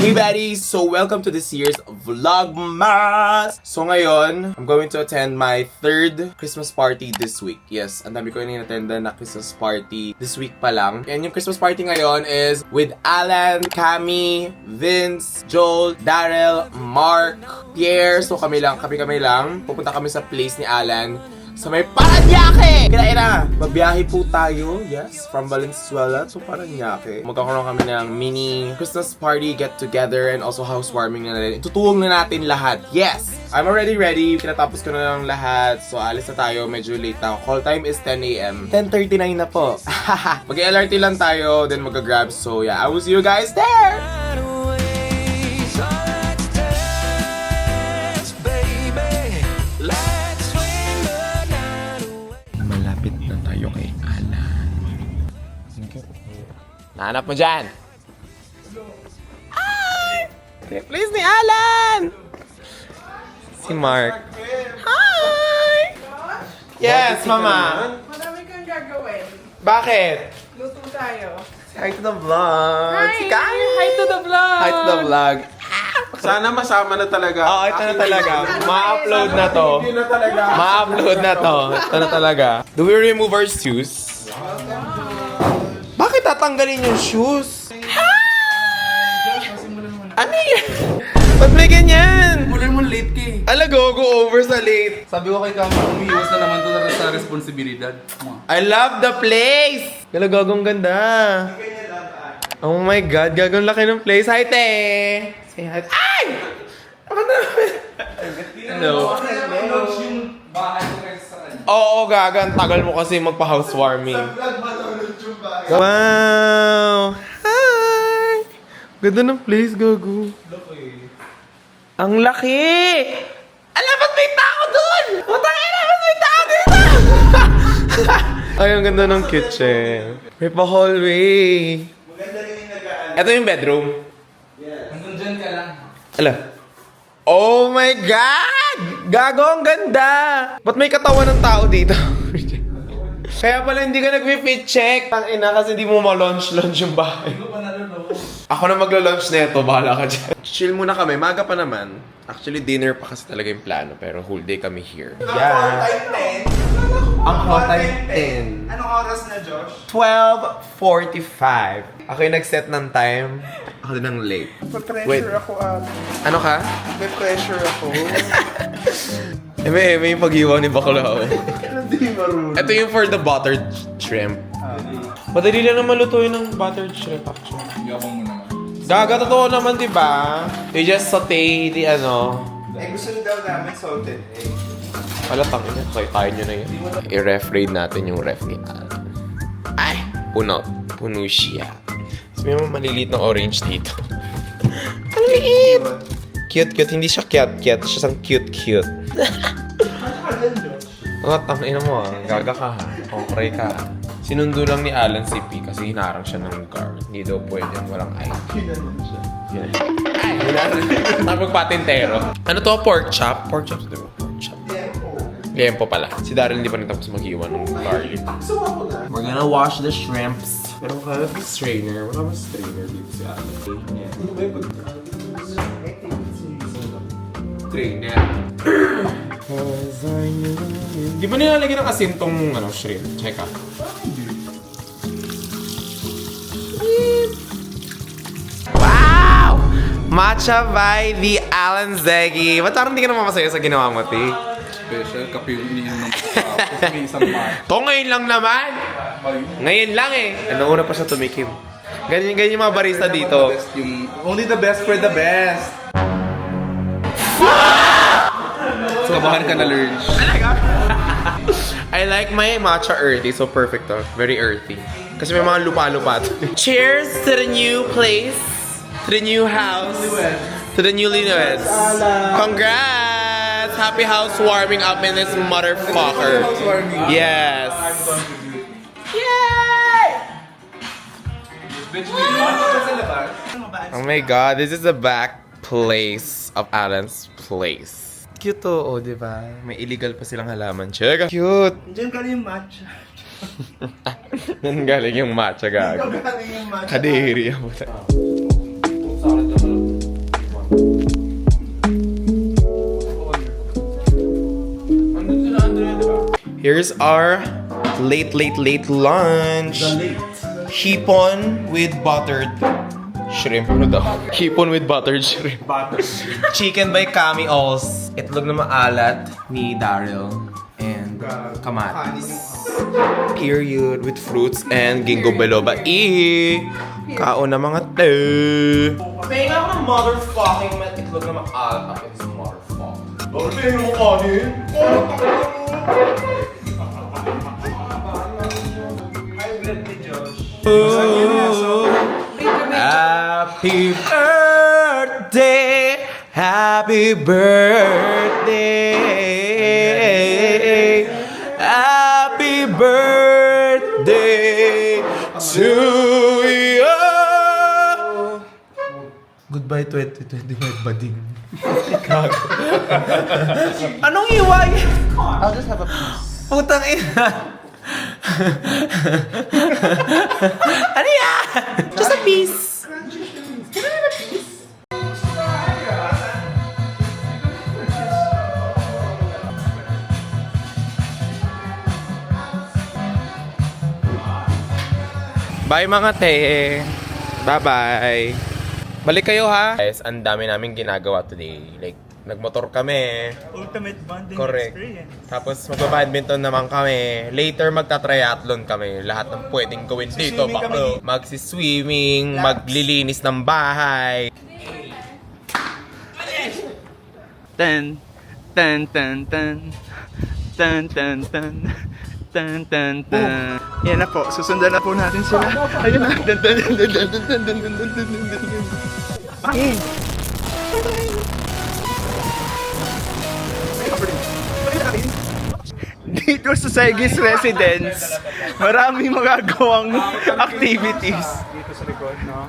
Hey baddies! So welcome to this year's Vlogmas! So ngayon, I'm going to attend my third Christmas party this week. Yes, ang dami ko yung in-attendan na Christmas party this week pa lang. And yung Christmas party ngayon is with Alan, Cami, Vince, Joel, Daryl, Mark, Pierre. So kami lang. Pupunta kami sa place ni Alan sa may Paranaque! Kinain na! Magbiyahe po tayo, yes, from Valenzuela to Paranaque. Magkakaroon kami ng mini Christmas party get-together and also housewarming na rin. Tutuwag na natin lahat, yes! I'm already ready. Kinatapos ko na lang lahat. So, alis na tayo. Medyo late na. Call time is 10 a.m. 10:39 na po. Mag-LRT lang tayo, then mag-grab. So, yeah, I will see you guys there! Malapit na tayo kay Alan. Nahanap mo dyan! Ay! Please ni Alan! Si Mark. Hi! Yes, Mama! Madami kang gagawin. Bakit? Luto tayo. Hi to the vlog! Si Kai! Hi to the vlog! Hi to the vlog! Sana masama na talaga. Oo, ito na talaga. Ma-upload na to. Hindi na talaga. Ma-upload na to. Ito na talaga. Do we remove our shoes? Bakit tatanggalin yung shoes? Ano yan? Ba't may ganyan? Mula mo late ka eh. Ala, go over sa late. Sabi ko kay Kama, umiiwas na naman to sa responsibilidad. I love the place! Gala, gagong ganda. Oh my God, gagong laki ng place. Hi, te! Say hi. Ay! Ano naman? Hello. Oo, gaga. Ang tagal mo kasi magpa-housewarming. Wow! Hi! Ganda ng place, gago. Ang laki! Alam, ba't may tao dun? Putangina, ba't may tao dito? Ay, ang ganda ng kitchen. May pa-hallway. Ito yung bedroom. Hanggang dyan ka lang. Ala. Oh my God! Gago, ang ganda! Ba't may katawan ng tao dito? Kaya pala hindi ka nag-fit check. Tangina kasi hindi mo ma-launch yung bahay. Ako na maglo-launch na ito, bahala ka dyan. Chill muna kami, maga pa naman. Actually, dinner pa kasi talaga yung plano, pero whole day kami here. Yeah. Ang call time 10. Anong oras na, Josh? 12:45. Ako yung nag-set ng time. Ako din ang late. Wait. Pressure ako, Ano ka? may pressure ako. May pag-iwan ni Baklao. Hindi marunong. Ito yung for the buttered shrimp. Madali lang naman lutuin ng buttered shrimp actually. Yabang mo naman. Gaga, totoo naman, di ba? They just saute the ano. Eh, gusto daw namin salted egg. Palatang ina, tayo nyo na yun. I-ref-raid natin yung ref ni Alan. Ay! Puno siya. Sabi mo maliliit ng orange dito. Ang liit! Cute. Hindi siya cute. Siya siyang cute. Ang tangina mo gaga ka ha. Okay ka ha. Sinundo lang ni Alan si P kasi hinarang siya ng guard. Hindi daw pwede walang ID. Ay! Hinarang. Magpatintero. Ano to? Pork chop? Pork chop, di ba? Pork chop. Liempo pala. Si Daryl hindi pa rin tapos mag-iwan ng garlic. We're gonna wash the shrimps. Pero kaya yung strainer. Wala ba strainer dito si Alan? Strainer. Di ba nilalagyan ng asin tong shrimp? Check out. Wow! Matcha by the Alan Zeggy. Ba't parang hindi ka naman masaya sa ginawa mo, T? Special, kape yung ininom ng tapos may isang mat. To ngayon lang naman! Ngayon lang eh! Ano una pa siya tumikim. Ganyan yung mga barista dito. Only the best for the best. Kabahan ka na lunch. I like my matcha earthy, so perfect to. Very earthy. Kasi may mga lupa-lupa to. Cheers to the new place, to the new house, to the newlyweds. Congrats! Happy housewarming up in this motherfucker. Yes. Yay! Oh my God, this is the back place of Alan's place. Cute to, oh, di ba? May illegal pa silang halaman. Check. Cute. Diyan ka rin yung matcha. Nanggaling yung matcha gag. Galing yung matcha. Kadiri. here's our late lunch. Hipon with buttered shrimp. Ano daw? Hipon with buttered shrimp. Chicken by Kami Alls. Itlog na maalat ni Daryl. And kamatis. Period. With fruits and ginkgo biloba. Kaon na mga te. Pahinga ako ng motherfucking itlog na maalat. Ako is motherfucking. Bakit pahinga mo kanin? Happy birthday, happy birthday, happy birthday to you. Goodbye 2025, bading. Anong iway? I'll just have a piece. Putang ina. Ano yan? Just a piece. Can I have a piece? Bye mga te. Bye-bye. Balik kayo ha. Guys, ang dami namin ginagawa today. Like, nagmotor kami. Ultimate bonding Correct. experience. Tapos magba-badminton naman kami. Later magta-triathlon kami. Lahat ng pwedeng gawin dito. Magsiswimming, maglilinis ng bahay. Tan tan tan tan tan tan tan tan tan tan. Yan na po, susundan na po natin sila. Ayun na. Tan tan tan tan tan tan tan tan tan tan tan. Pangin. Dito sa Saigis Residence, maraming magagawang activities. Dito sa likod, no?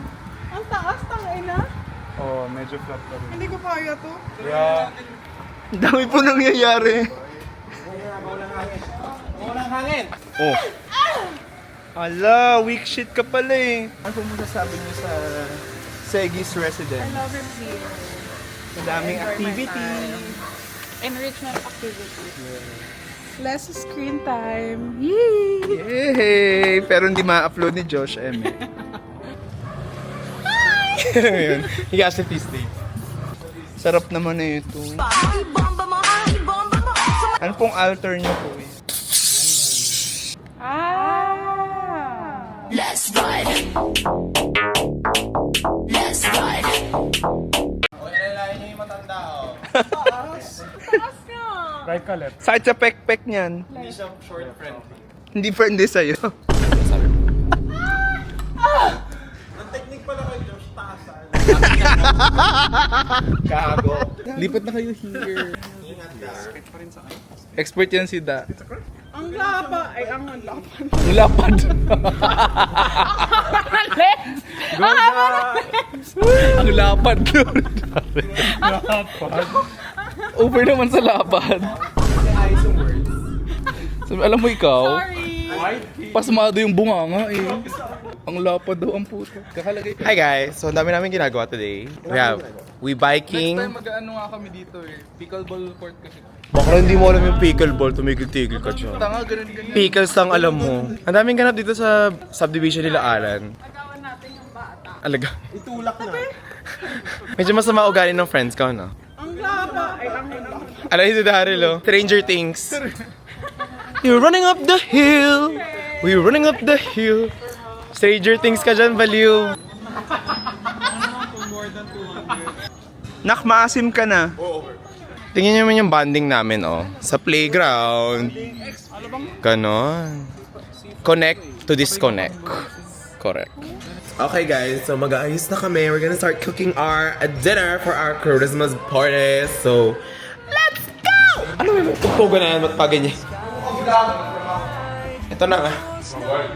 Ang taas, tangay na. Oh, medyo flat pa rin. Hindi ko kaya to. Yeah. Ang dami po nangyayari. Oh. Ala, weak shit ka pala eh. Ano po masasabi niyo sa Saigis Residence? Love it here. Madaming activity. Enrichment activity. Less screen time. Yay! Yay! Pero hindi ma-upload ni Josh Eme. Yun. Higa sa Tuesday. Sarap naman na ito. Ano pong alter niyo po eh? Let's ride. Let's ride. Right ka left. Sakit sa pek-pek niyan. Hindi siya short friend. Hindi friendly sa'yo. Ang technique pala kay Josh, taasan. Gago. Lipat na kayo here. Expert yan si Da. Ang lapa. Ay, ang lapad. Ang lapad. Ang lapad. Over naman sa lapad. So, alam mo ikaw, Sorry. pasmado yung bunganga eh. Ang lapad daw ang puto. Kakalagay. Hi guys, so ang dami namin ginagawa today. We biking. Next time mag-ano nga kami dito eh. Pickleball court kasi. Baka hindi mo alam yung pickleball, tumigil-tigil ka dyan. Tanga, ganun. Pickles lang alam mo. Ang daming ganap dito sa subdivision nila Alan. Nagawan natin yung bata. Alaga. Itulak na. Medyo masama ugali ng friends ka, no? Ang lapa. Ay, ang lapad. Alam si Daryl, oh. Stranger Things. You're running up the hill. We're running up the hill. Stranger Things ka dyan, baliw. Nak, maasim ka na. Tingnan niyo naman yung bonding namin, oh. Sa playground. Ganon. Connect to disconnect. Correct. Okay guys, so mag-aayos na kami. We're gonna start cooking our dinner for our Christmas party. So, let's go! Ano yung tugtugan na yan? Ba't pa ganyan? Ito na nga.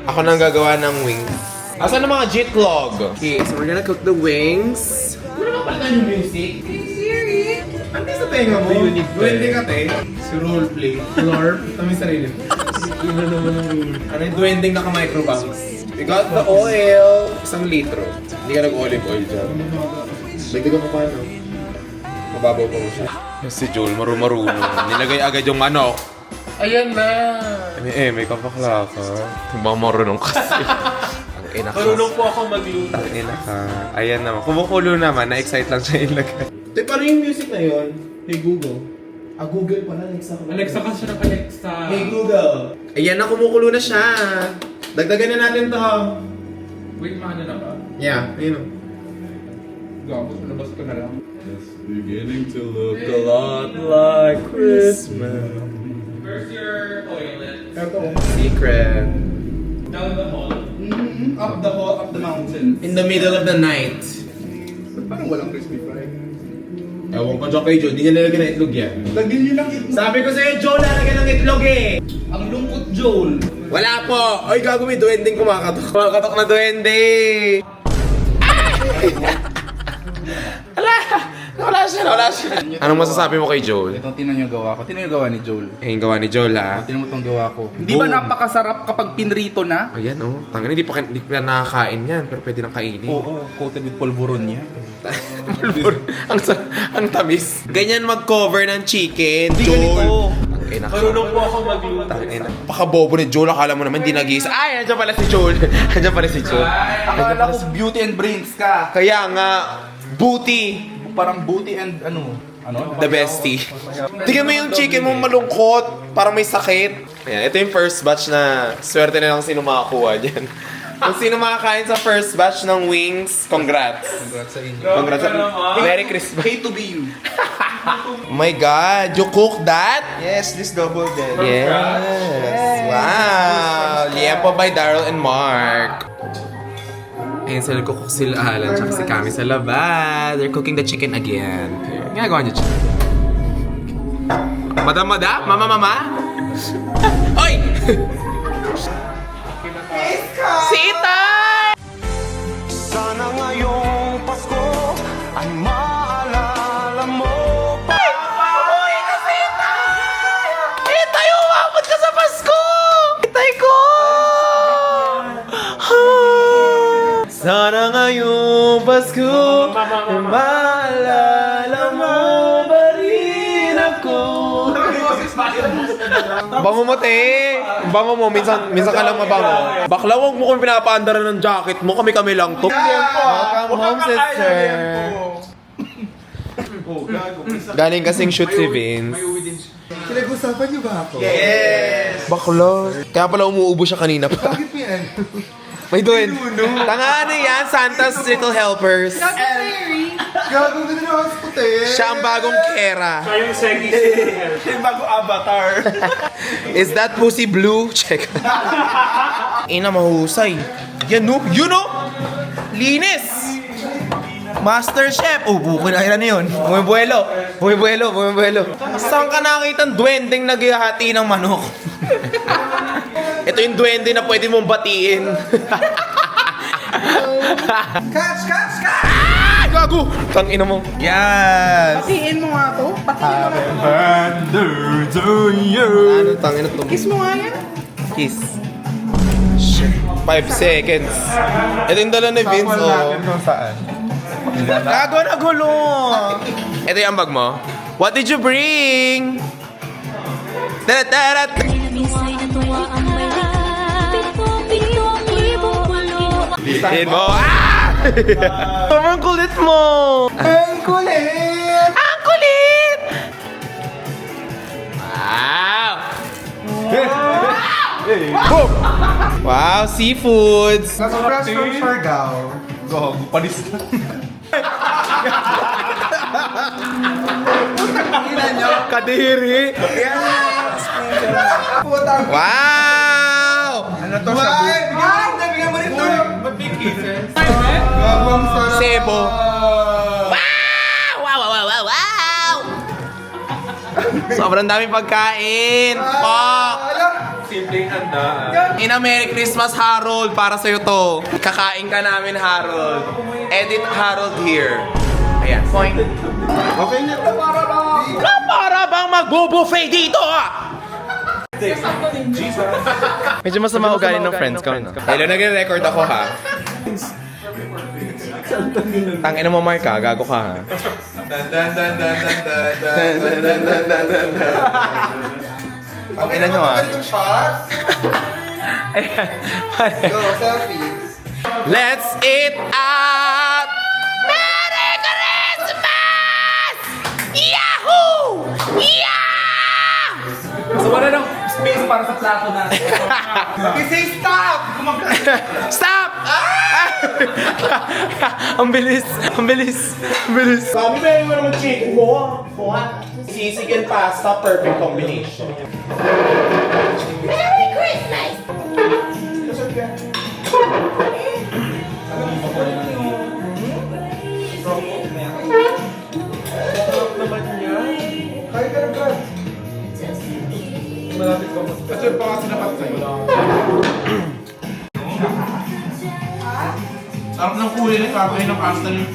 Ako nang gagawa ng wings. Asan ang mga jitlog? Okay, so we're gonna cook the wings. Ano naman pala yung music? Siri. Ante sa tenga mo. Duwende ka, te. Si roleplay. Lorp. Tama yung sarili. Ano yung duwendeng naka-microbanks? We got the oil. 1 litro. Hindi ka nag-olive oil dyan. Dagdagan mo pa, no? Mababaw pa mo siya. Si Joel, marunong. Nilagay agad yung manok. Ayan na! May kapakla ka. Mga marunong kasi. Ang ina ka. Marunong po ako magluto. Ang ina ka. Ayan naman. Kumukulo naman. Na-excite lang siya ilagay. Te, paano yung music na yun? Hey Google. Google pala, Alexa. Alexa kasi ng Alexa. Hey Google. Ayan na, kumukulo na siya. Dagdagan na natin to. Wait, mahal na ba? Yeah, ayun. Gago, labas ko na lang. It's beginning to look A lot like Christmas. Where's your toilet? Secret. Down the hall. Up the hall, up the mountain. In the middle of the night. Parang walang crispy fry. Ewan ko dyan kay Joe, di niya nalagyan ng itlog yan. Lagyan nyo lang itlog. Sabi ko sa'yo, Joe, lalagyan ng itlog eh! Ang lungkot, Joel. Wala po! Ay, gago, may duwending kumakatok. Kumakatok na duwende! Wala siya. Anong masasabi mo kay Joel? Itong tinan yung gawa ko. Tinan yung gawa ni Joel. Eh, yung gawa ni Joel ha. Tinan mo itong gawa ko. Di ba Boom. napakasarap kapag pinrito na? Ayan oh, tangin, hindi pa nakakain yan, pero pwede nang kainin. Oo, coated with polvoron niya. ang tamis. Ganyan mag-cover ng chicken, Hindi Joel. ganito. Tangina ka. Marunong po ako magluto. Tangina. Pakabobo ni Joel, akala mo naman hindi nag-iisa. Ay, nandiyan pala si Joel. Nandiyan pala si Joel. Akala ko beauty and brains ka. Kaya nga, booty. Parang booty and ano? The bestie. Tingnan mo yung chicken mo malungkot. Parang may sakit. Ayan, ito yung first batch na swerte na lang sino makakuha dyan. Kung sino makakain sa first batch ng wings, congrats. Congrats sa inyo. Congrats. Merry Christmas. Hate to be you. Oh my God, you cook that? Yes, this double dead. Yes. Wow. Liempo by Daryl and Mark. Ayun sila cook sila Alan tsaka si Kami sa labas. They're cooking the chicken again. Ginagawa niyo chicken. Madam? Mama? Oy! Si Itay! Sana ngayong Pasko ay maalala mo pa. Uy, kasi Itay! Itay, umabot ka sa Pasko! Itay ko! Sana ngayong Pasko ay maalala mo pa rin ako. Bango mo, te! Bango mo, minsan ka lang mabango. Bakla, huwag mo kami pinapaandaran ng jacket mo, kami lang to. Welcome home, sister. Galing kasing shoot si Vince. Pinag-usapan niyo ba ako? Bakla. Kaya pala umuubo siya kanina pa. Bakit yan? May doon. Tanga ano yan, Santa's Little Helpers. Gago ka na naman sa puti. Siya ang bagong Kera. Yung segis. Yung bago avatar. Is that pussy blue? Check. Ina, mahusay. Yan no? Yun no? Linis! Master Chef! Oh, buko na na yun. Bumibuelo. Saan ka nakakita ng duwendeng naghihati ng manok? Ito yung duwende na pwede mong batiin. Catch! Ah! Gago! Tangina mo. Yes! Patiin mo nga to. Patiin mo nga. Ano tangina to? Kiss mo nga yan. Kiss. 5 seconds. Ito yung dala ni Vince, oh. Saan? Gago na gulo! Ito yung ambag mo. What did you bring? Tara-tara! Minsan natuwa ang may pito ang ibong kulo. Bitin mo. Ah! Ang kulit mo! Ang kulit! Ang kulit! Wow! Boom! Wow, seafoods! Nasa fresh from Siargao. Gago, panis ka. Kadiri! Putang. Wow! Ano to siya? Bigyan mo rito. Sebo! Wow! Sobrang daming pagkain! Fuck! Simpleng handaan. Ina, Merry Christmas, Harold! Para sa'yo to. Kakain ka namin, Harold. Edit Harold here. Ayan, point. Okay na ito para lang. Para bang magbo-buffet dito, ah! Medyo masama ugali ng friends ko, no? Hello, nagre-record ako, ha? Tangina mo, Mark, ha? Gago ka, ha? Ang ina nyo ah. Go, selfies. Let's eat out! Merry Christmas! Yahoo! Yeah! So wala nang space para sa plato natin. Say stop! Stop! Ang bilis! Ang bilis! Ang bilis! Sabi ba yung naman chick mo? Sisig and pasta, perfect combination. Kaya ka na, Brad. Malapit ko. Kasi pa kasi napat sa'yo. Sarap ng kulay na kakain ng pasta niyo.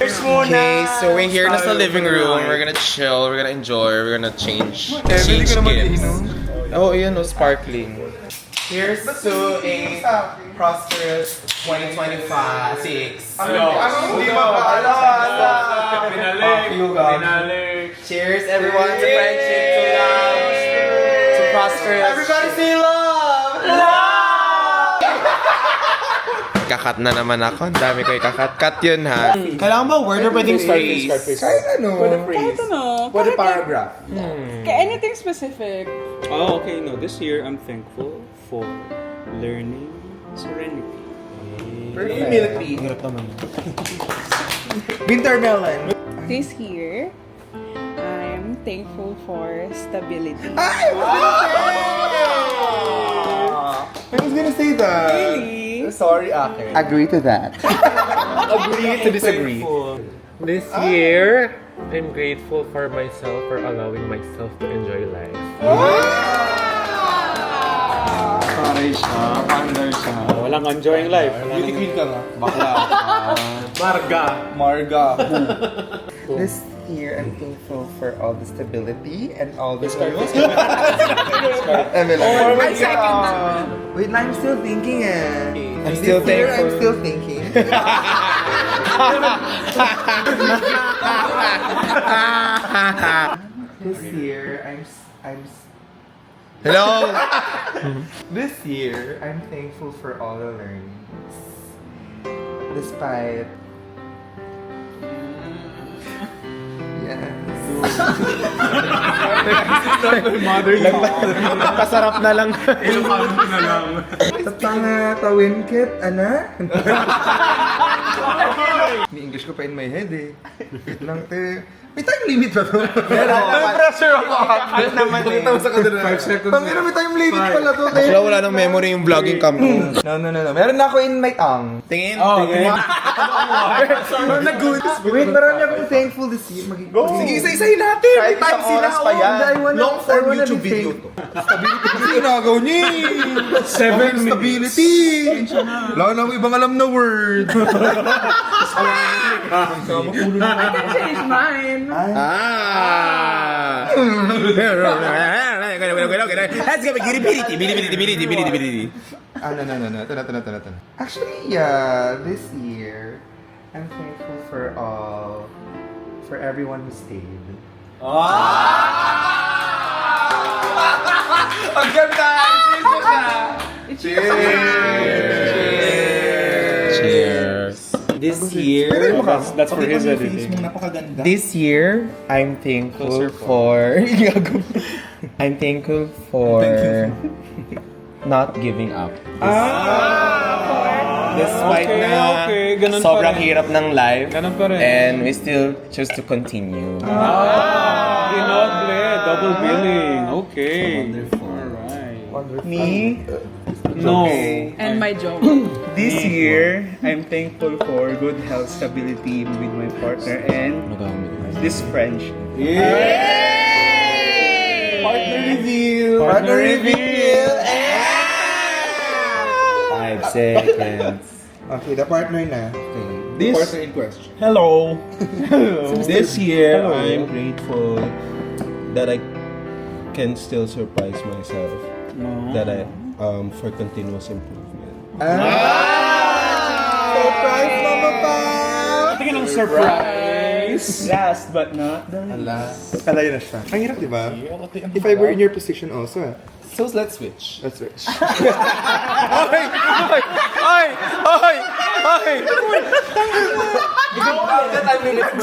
Okay, so we're here na sa living room. We're gonna chill, we're gonna enjoy, we're gonna change gifts. Oh, ayan, no, sparkling. Here's to a prosperous 2025. Hindi makaalala. Pinalik. Cheers, everyone, to friendship, to love, to prosperous. Everybody say love! Kakat na naman ako. Ang dami ko ikakat. Cut yun, ha? Kailangan ba word or pwedeng phrase? Kahit ano. Kahit ano. Pwede paragraph. Anything specific. Oh, okay. No, this year I'm thankful for learning serenity. Humility. Hirap naman. Winter melon. This year, I'm thankful for stability. I was gonna say that. Really? Sorry, Ake. Agree to that. Agree to disagree. This year, I'm grateful for myself for allowing myself to enjoy life. Paray siya, paandar siya. Walang enjoying life. Beauty queen ka nga. Bakla. Marga. This year, I'm thankful for all the stability and all the... I second. Wait, I'm still thinking I'm still thankful. I'm still thinking. This year, Hello? This year, I'm thankful for all the learnings. Despite... Yes. Pasarap na lang. Tanga tawin kit, ana? Ni-English ko pa in my head eh. Wait lang, te. May time limit ba to? Pressure ako. Ano naman eh. Sa kanila. 5 seconds. Tangina, may time limit pala to, te. Actually, wala nang memory yung vlogging cam ko. No. Meron na ako in my tongue. Tingin? Wait, marami akong thankful this year. Sige, isa-isahin natin. Kahit May time isang sila. oras pa yan. Long form YouTube video to. Kasi nagaw niya eh. 7 stability. Wala na akong ibang alam na word. I can change mine. Ah! Let's go, bility. No. Ito na. Actually, yeah, this year, I'm thankful for everyone who stayed. Ang ganda! Cheers. This year, that's for his editing. Napakaganda. This year, I'm thankful for... I'm thankful for not giving up. Despite na Ganun sobrang pa rin. hirap ng life, Ganun pa rin. and we still choose to continue. Ginoble, double billing. Okay. Alright. Me, No. And my joke. This year, I'm thankful for good health stability with my partner and this friendship. Partner reveal! 5 seconds. Okay, the partner na. Okay. The partner in question. Hello. This year, I'm grateful that I can still surprise myself. That I for continuous improvement. Surprise, Mama Pa! Tingin ng surprise. guys, last but not the least. Kalayo na siya. Ang hirap, di ba? If I were in your position also, So let's switch. Let's switch. Oy!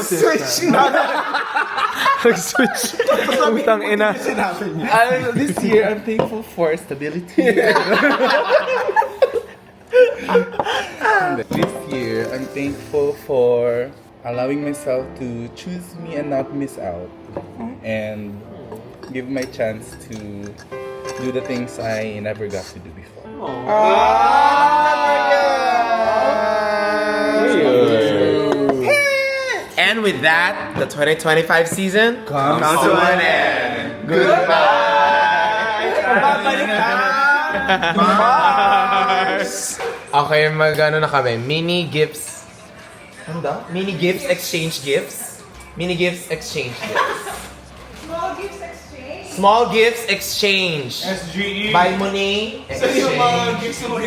Switch na! Switch. Utang ina. This year, I'm thankful for stability. This year, I'm thankful for allowing myself to choose me and not miss out. And give my chance to do the things I never got to do before. And with that, the 2025 season Comes to an end. Okay, mag-ano na kami. Mini gifts. Ano daw? Mini gifts, exchange gifts. Mini gifts, exchange gifts. Small gifts exchange. Small gifts, exchange. SGE. By Monet, exchange.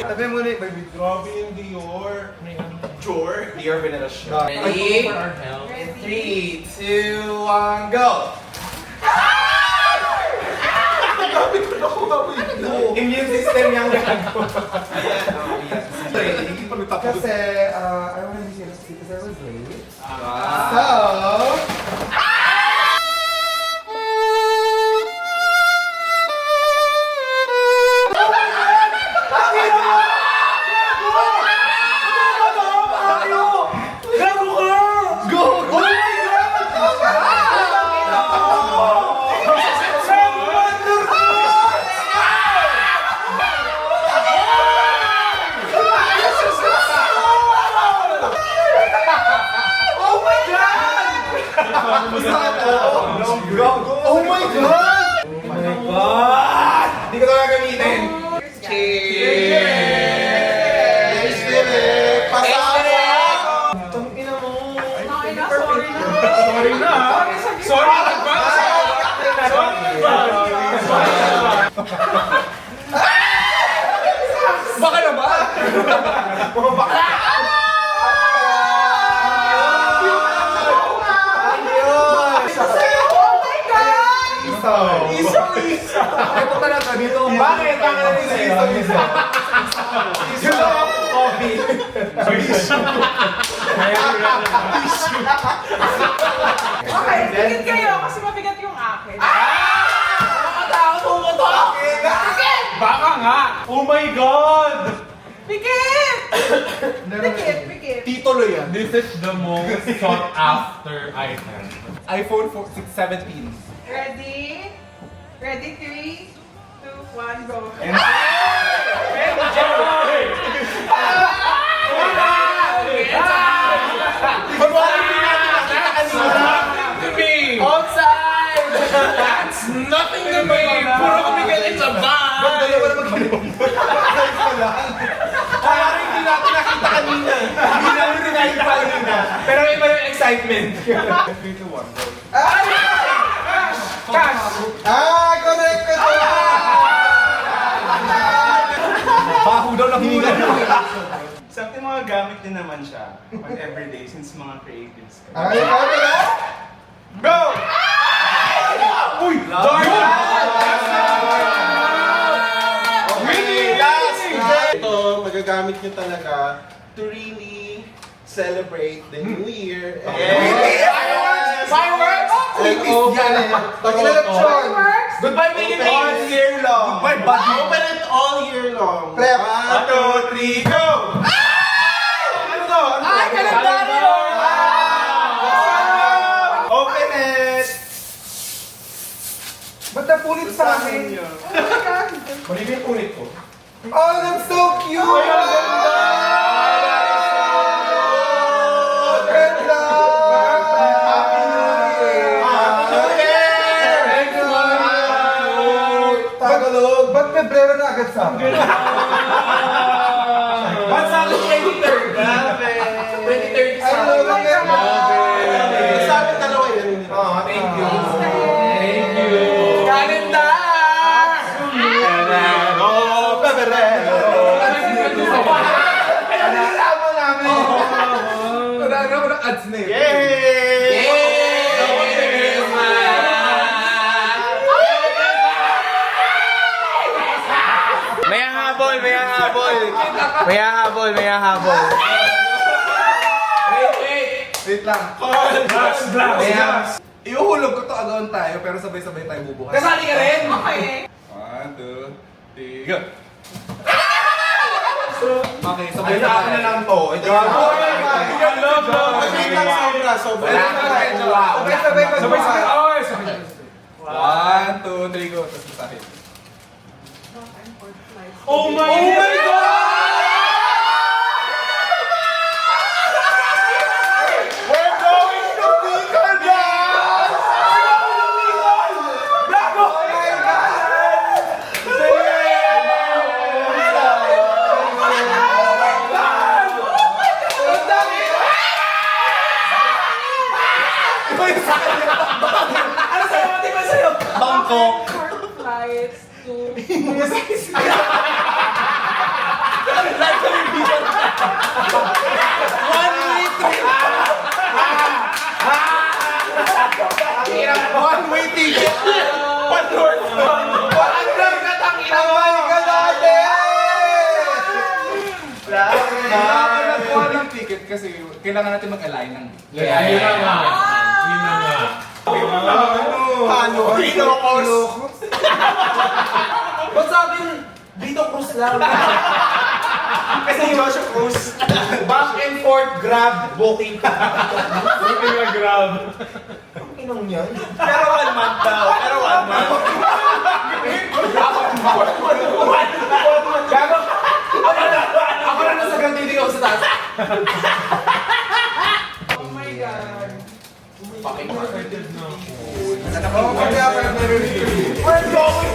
Sabi mo na, baby. Grabe yung Dior. Dior Veneracion. Ready? In 3, 2, 1, go! Immune system yung gago. Kasi, I want to be serious because I was late. So, Oh my God! Hindi ko ito gagamitin. Cheers! Tangina mo. Sorry na. Sorry na ba? Baka na ba? Baka! Isa! Ito talaga dito. Bakit? Bakit na isa? Isa coffee. Okay, tigit kayo kasi mabigat yung akin. Nakatakot mo to! Baka nga! Oh my God! Pikit! Pikit. Titulo yan. This is the most sought after item. iPhone 17. Ready? Ready? 3, 2, 1, go. Outside! That's nothing to me! Puro kami galit sa bag! Ba't dalawa na mag-inom? Kaya rin hindi natin nakita kanina. Hindi namin rin nakita kanina. Pero iba yung excitement. 3, 2, 1, go. Cash! connect ko to! Baho daw na hiningan. Something mga gamit din naman siya pag everyday since mga creatives ka. Ay, ikaw na lang? Go! Uy! Jordan! Ito, magagamit nyo talaga to really celebrate the New Year. Fireworks! Pag-election! Goodbye, make it all year long! Goodbye, buddy! Open it all year long. Clap! 1, 2, 3, go! Ano to? Ay, kalendaryo! Open it! Ba't napunit sa akin? Mali ba yung punit ko? Oh, that's so cute! Ganda! Tagalog! Ba't may brera na agad sa akin? Ba't sa akin 23rd? Grabe! 23rd sa I love akin. it! Sa akin dalawa yan. Thank you. Thank you. Calendar! Alam mo namin! Wala na ako ng ads na yun. Yay! May hahabol, may hahabol. Wait lang. May hahabol. Iuhulog ko to agawan tayo, pero sabay-sabay tayo bubukas. Kasali ka rin? Okay. 1, 2, 3, go! Okay, sabay Ay, tayo. na lang to. Ito yung sobra. Sabay-sabay pag-bukas. 1, 2, 3, go. Tapos basahin. Oh my God! We're going to Bicol, guys! Bravo! Oh my God! Ano sa'yo? Mati ba sa'yo? Bangkok! Short flights to... One-way ticket! One-north! One-north ka tangina mo! Nakakuha ng ticket kasi kailangan natin mag-align ng Yun na nga. Yun na nga. Paano? Pinokos! Ba't sa akin, dito cruise lang? Kasi Joshua Cruz. Back and forth, grab, booking. Buti nga grab. Inong yan? Pero 1 month daw. Pero 1 month. Gago! Ako na nasa ganito, hindi ako sa taas. Oh my God. Fucking We're going